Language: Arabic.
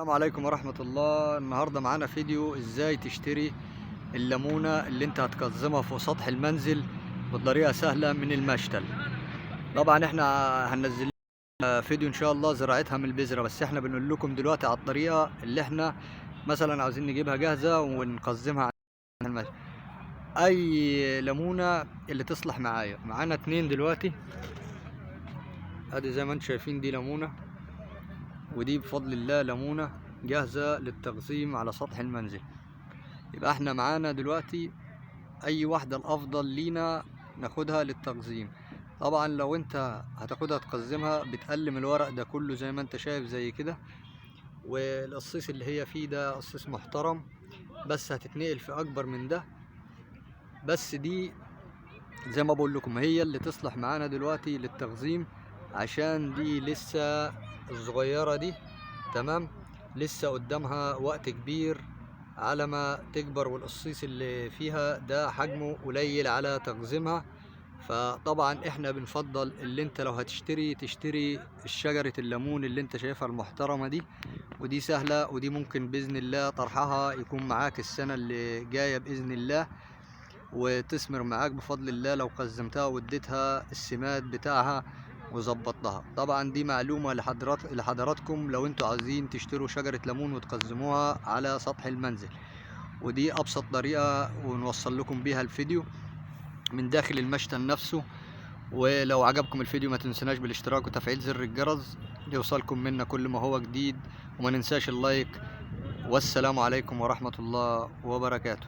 السلام عليكم ورحمة الله. النهاردة معانا فيديو ازاي تشتري الليمونة اللي انت هتقزمها فوق سطح المنزل بطريقة سهلة من المشتل. طبعا احنا هننزل فيديو ان شاء الله زراعتها من البذرة، بس احنا بنقول لكم دلوقتي على الطريقة اللي احنا مثلا عاوزين نجيبها جاهزة ونقزمها عن المشتل. اي ليمونة اللي تصلح معانا اتنين دلوقتي. ادي زي ما انتم شايفين دي ليمونة، ودي بفضل الله ليمونة جاهزة للتقزيم على سطح المنزل. يبقى احنا معانا دلوقتي اي واحدة الافضل لينا ناخدها للتقزيم. طبعا لو انت هتاخدها تقزمها بتقلم الورق ده كله زي ما انت شايف زي كده، والقصيص اللي هي فيه ده قصيص محترم، بس هتتنقل في اكبر من ده. بس دي زي ما بقول لكم هي اللي تصلح معانا دلوقتي للتقزيم، عشان دي لسه الصغيرة دي تمام، لسه قدامها وقت كبير على ما تكبر، والقصيص اللي فيها ده حجمه قليل على تقزيمها. فطبعا احنا بنفضل اللي انت لو تشتري الشجرة الليمون اللي انت شايفها المحترمة دي، ودي سهلة، ودي ممكن بإذن الله طرحها يكون معاك السنة اللي جاية بإذن الله، وتثمر معاك بفضل الله لو قزمتها واديتها السماد بتاعها وظبطتها. طبعا دي معلومة لحضراتكم لو انتوا عايزين تشتروا شجرة ليمون وتقزموها على سطح المنزل. ودي ابسط طريقة ونوصل لكم بيها الفيديو من داخل المشتل نفسه. ولو عجبكم الفيديو ما تنسوناش بالاشتراك وتفعيل زر الجرس ليوصلكم منا كل ما هو جديد، وما ننساش اللايك. والسلام عليكم ورحمة الله وبركاته.